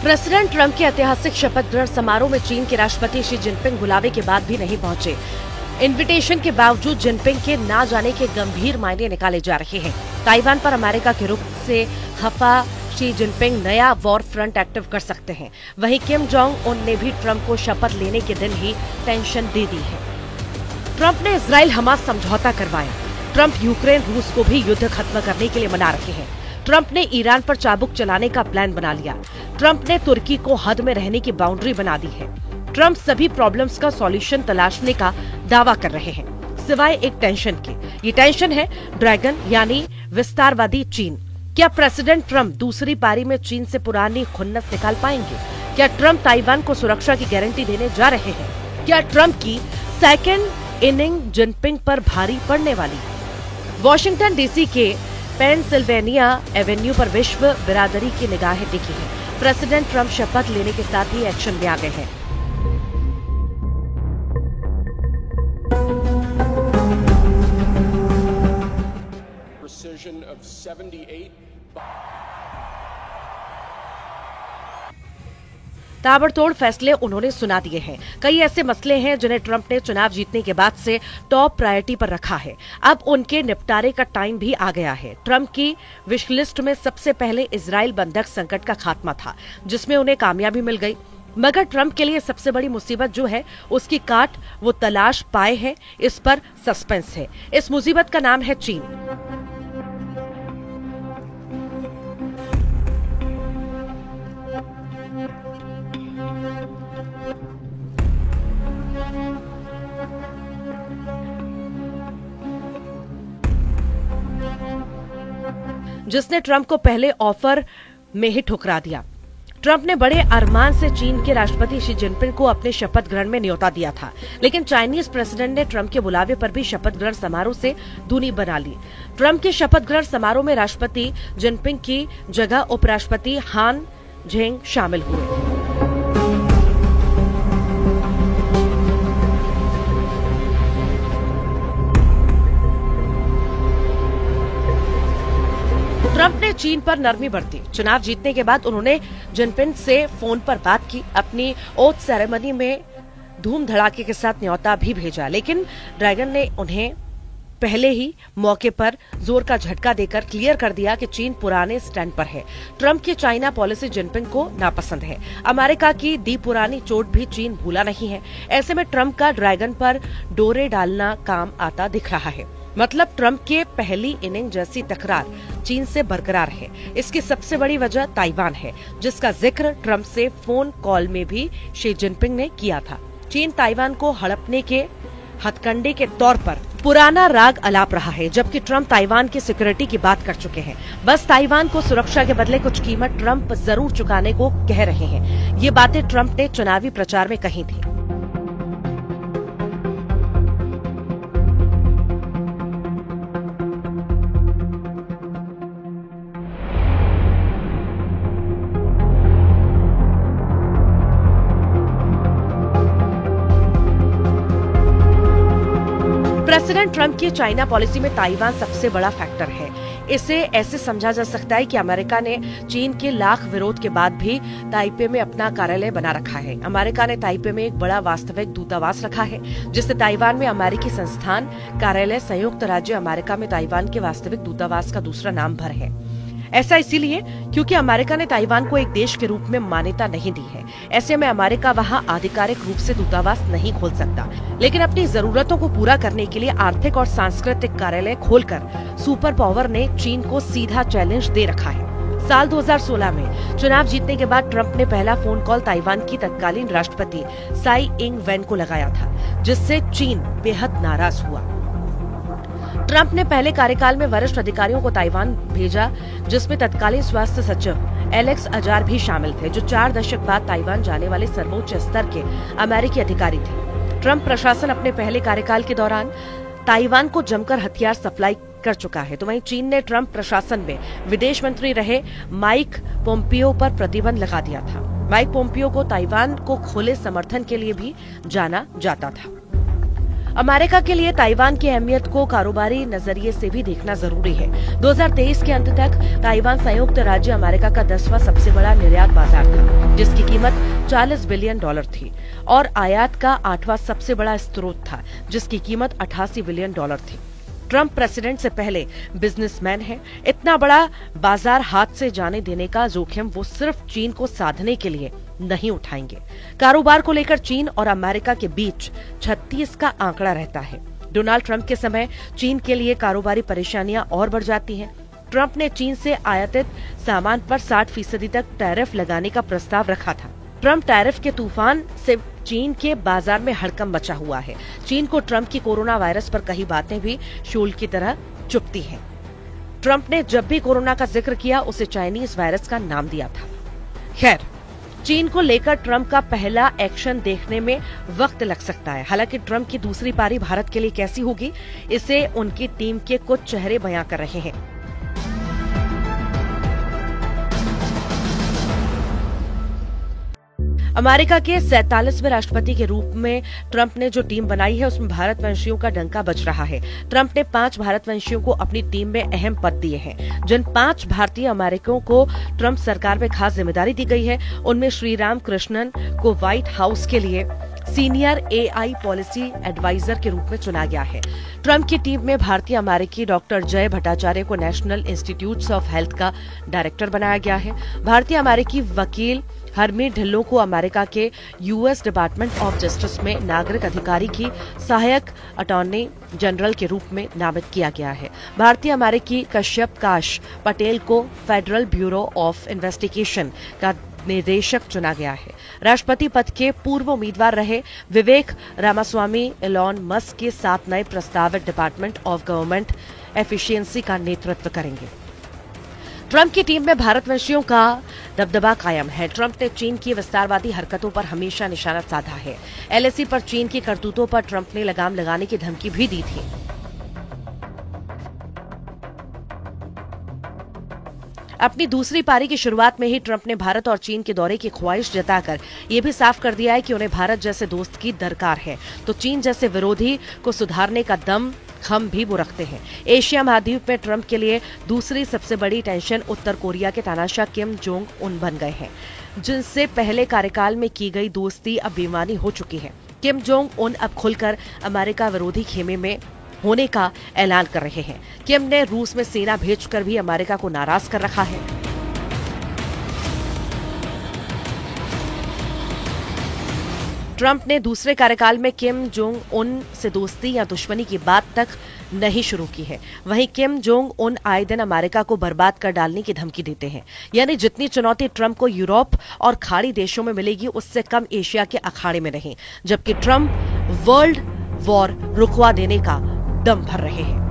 President Trump के ऐतिहासिक शपथ ग्रहण समारोह में चीन के राष्ट्रपति शी जिनपिंग बुलावे के बाद भी नहीं पहुंचे। इनविटेशन के बावजूद जिनपिंग के ना जाने के गंभीर मायने निकाले जा रहे हैं। ताइवान पर अमेरिका के रुख से खफा शी जिनपिंग नया वॉर फ्रंट एक्टिव कर सकते हैं। वहीं किम जोंग उन ने भी ट्रंप को शपथ लेने के दिन ही टेंशन दे दी है। ट्रंप ने इजराइल हमास समझौता करवाया। ट्रंप यूक्रेन रूस को भी युद्ध खत्म करने के लिए मना रहे हैं। ट्रंप ने ईरान पर चाबुक चलाने का प्लान बना लिया। ट्रंप ने तुर्की को हद में रहने की बाउंड्री बना दी है। ट्रंप सभी प्रॉब्लम्स का सॉल्यूशन तलाशने का दावा कर रहे हैं, सिवाय एक टेंशन के। ये टेंशन है ड्रैगन यानी विस्तारवादी चीन। क्या प्रेसिडेंट ट्रंप दूसरी पारी में चीन से पुरानी खुन्नस निकाल पाएंगे? क्या ट्रंप ताइवान को सुरक्षा की गारंटी देने जा रहे हैं? क्या ट्रंप की सेकेंड इनिंग जिनपिंग पर भारी पड़ने वाली है? वॉशिंगटन डीसी के पेनसिल्वेनिया एवेन्यू पर विश्व बिरादरी की निगाहें टिकी है। प्रेसिडेंट ट्रंप शपथ लेने के साथ ही एक्शन में आ गए हैं। Precision of 78. ताबड़तोड़ फैसले उन्होंने सुना दिए हैं। कई ऐसे मसले हैं जिन्हें ट्रंप ने चुनाव जीतने के बाद से टॉप प्रायोरिटी पर रखा है। अब उनके निपटारे का टाइम भी आ गया है। ट्रंप की विश लिस्ट में सबसे पहले इजराइल बंधक संकट का खात्मा था, जिसमें उन्हें कामयाबी मिल गई। मगर ट्रंप के लिए सबसे बड़ी मुसीबत जो है उसकी काट वो तलाश पाए है, इस पर सस्पेंस है। इस मुसीबत का नाम है चीन। जिसने ट्रंप को पहले ऑफर में ही ठुकरा दिया। ट्रंप ने बड़े अरमान से चीन के राष्ट्रपति शी जिनपिंग को अपने शपथ ग्रहण में न्योता दिया था, लेकिन चाइनीज प्रेसिडेंट ने ट्रंप के बुलावे पर भी शपथ ग्रहण समारोह से दूनी बना ली। ट्रंप के शपथ ग्रहण समारोह में राष्ट्रपति जिनपिंग की जगह उपराष्ट्रपति हान झेंग शामिल हुए। ट्रंप ने चीन पर नरमी बरती। चुनाव जीतने के बाद उन्होंने जिनपिंग से फोन पर बात की। अपनी ओथ सेरेमनी में धूम धड़ाके के साथ न्योता भी भेजा, लेकिन ड्रैगन ने उन्हें पहले ही मौके पर जोर का झटका देकर क्लियर कर दिया कि चीन पुराने स्टैंड पर है। ट्रंप की चाइना पॉलिसी जिनपिंग को नापसंद है। अमेरिका की दी पुरानी चोट भी चीन भूला नहीं है। ऐसे में ट्रंप का ड्रैगन पर डोरे डालना काम आता दिख रहा है। मतलब ट्रंप के पहली इनिंग जैसी तकरार चीन से बरकरार है। इसकी सबसे बड़ी वजह ताइवान है, जिसका जिक्र ट्रंप से फोन कॉल में भी शी जिनपिंग ने किया था। चीन ताइवान को हड़पने के हथकंडे के तौर पर पुराना राग अलाप रहा है, जबकि ट्रंप ताइवान की सिक्योरिटी की बात कर चुके हैं। बस ताइवान को सुरक्षा के बदले कुछ कीमत ट्रंप जरूर चुकाने को कह रहे हैं। ये बातें ट्रंप ने चुनावी प्रचार में कही थी। प्रेसिडेंट ट्रंप की चाइना पॉलिसी में ताइवान सबसे बड़ा फैक्टर है। इसे ऐसे समझा जा सकता है कि अमेरिका ने चीन के लाख विरोध के बाद भी ताइपे में अपना कार्यालय बना रखा है। अमेरिका ने ताइपे में एक बड़ा वास्तविक दूतावास रखा है, जिससे ताइवान में अमेरिकी संस्थान कार्यालय संयुक्त राज्य अमेरिका में ताइवान के वास्तविक दूतावास का दूसरा नाम भर है। ऐसा इसीलिए क्योंकि अमेरिका ने ताइवान को एक देश के रूप में मान्यता नहीं दी है। ऐसे में अमेरिका वहां आधिकारिक रूप से दूतावास नहीं खोल सकता, लेकिन अपनी जरूरतों को पूरा करने के लिए आर्थिक और सांस्कृतिक कार्यालय खोलकर सुपर पावर ने चीन को सीधा चैलेंज दे रखा है। साल 2016 में चुनाव जीतने के बाद ट्रंप ने पहला फोन कॉल ताइवान की तत्कालीन राष्ट्रपति साई इंग वेन को लगाया था, जिससे चीन बेहद नाराज हुआ। ट्रंप ने पहले कार्यकाल में वरिष्ठ अधिकारियों को ताइवान भेजा, जिसमें तत्कालीन स्वास्थ्य सचिव एलेक्स अजार भी शामिल थे, जो 4 दशक बाद ताइवान जाने वाले सर्वोच्च स्तर के अमेरिकी अधिकारी थे। ट्रंप प्रशासन अपने पहले कार्यकाल के दौरान ताइवान को जमकर हथियार सप्लाई कर चुका है। तो वहीं चीन ने ट्रंप प्रशासन में विदेश मंत्री रहे माइक पोम्पियो पर प्रतिबंध लगा दिया था। माइक पोम्पियो को ताइवान को खुले समर्थन के लिए भी जाना जाता था। अमेरिका के लिए ताइवान की अहमियत को कारोबारी नजरिए से भी देखना जरूरी है। 2023 के अंत तक ताइवान संयुक्त राज्य अमेरिका का 10वां सबसे बड़ा निर्यात बाजार था, जिसकी कीमत $40 बिलियन थी, और आयात का 8वां सबसे बड़ा स्रोत था, जिसकी कीमत $88 बिलियन थी। ट्रंप प्रेसिडेंट से पहले बिजनेसमैन हैं। इतना बड़ा बाजार हाथ से जाने देने का जोखिम वो सिर्फ चीन को साधने के लिए नहीं उठाएंगे। कारोबार को लेकर चीन और अमेरिका के बीच 36 का आंकड़ा रहता है। डोनाल्ड ट्रंप के समय चीन के लिए कारोबारी परेशानियां और बढ़ जाती हैं। ट्रंप ने चीन से आयातित सामान पर 60% तक टैरिफ लगाने का प्रस्ताव रखा था। ट्रंप टैरिफ के तूफान से चीन के बाजार में हड़कंप मचा हुआ है। चीन को ट्रंप की कोरोना वायरस पर कही बातें भी शूल की तरह चुभती हैं। ट्रंप ने जब भी कोरोना का जिक्र किया उसे चाइनीज वायरस का नाम दिया था। खैर, चीन को लेकर ट्रंप का पहला एक्शन देखने में वक्त लग सकता है। हालांकि ट्रंप की दूसरी पारी भारत के लिए कैसी होगी, इसे उनकी टीम के कुछ चेहरे बयां कर रहे हैं। अमेरिका के 47वें राष्ट्रपति के रूप में ट्रंप ने जो टीम बनाई है उसमें भारतवंशियों का डंका बज रहा है। ट्रंप ने 5 भारतवंशियों को अपनी टीम में अहम पद दिए हैं। जिन 5 भारतीय अमेरिकियों को ट्रंप सरकार में खास जिम्मेदारी दी गई है, उनमें श्रीराम कृष्णन को व्हाइट हाउस के लिए सीनियर AI पॉलिसी एडवाइजर के रूप में चुना गया है। ट्रंप की टीम में भारतीय अमेरिकी डॉक्टर जय भट्टाचार्य को नेशनल इंस्टीट्यूट ऑफ हेल्थ का डायरेक्टर बनाया गया है। भारतीय अमेरिकी वकील हरमीत ढिल्लों को अमेरिका के US डिपार्टमेंट ऑफ जस्टिस में नागरिक अधिकारी की सहायक अटॉर्नी जनरल के रूप में नामित किया गया है। भारतीय अमेरिकी कश्यप काश पटेल को फेडरल ब्यूरो ऑफ इन्वेस्टिगेशन का निदेशक चुना गया है। राष्ट्रपति पद के पूर्व उम्मीदवार रहे विवेक रामास्वामी एलॉन मस्क के 7 नए प्रस्तावित डिपार्टमेंट ऑफ गवर्नमेंट एफिशिएंसी का नेतृत्व करेंगे। ट्रंप की टीम में भारतवंशियों का दबदबा कायम है। ट्रंप ने चीन की विस्तारवादी हरकतों पर हमेशा निशाना साधा है। LAC पर चीन की करतूतों पर ट्रंप ने लगाम लगाने की धमकी भी दी थी। अपनी दूसरी पारी की शुरुआत में ही ट्रंप ने भारत और चीन के दौरे की ख्वाहिश जताकर ये भी साफ कर दिया है कि उन्हें भारत जैसे दोस्त की दरकार है, तो चीन जैसे विरोधी को सुधारने का दम खम भी वो रखते हैं। एशिया महाद्वीप में ट्रंप के लिए दूसरी सबसे बड़ी टेंशन उत्तर कोरिया के तानाशाह किम जोंग उन बन गए हैं, जिनसे पहले कार्यकाल में की गई दोस्ती अब बेईमानी हो चुकी है। किम जोंग उन अब खुलकर अमेरिका विरोधी खेमे में होने का ऐलान कर रहे हैं। किम ने रूस में सेना भेजकर भी अमेरिका को नाराज कर रखा है। ट्रंप ने दूसरे कार्यकाल में किम जोंग उन से दोस्ती या दुश्मनी की बात तक नहीं शुरू की है। वहीं किम जोंग उन आए दिन अमेरिका को बर्बाद कर डालने की धमकी देते हैं। यानी जितनी चुनौती ट्रंप को यूरोप और खाड़ी देशों में मिलेगी, उससे कम एशिया के अखाड़े में नहीं, जबकि ट्रंप वर्ल्ड वॉर रुकवा देने का दम भर रहे हैं।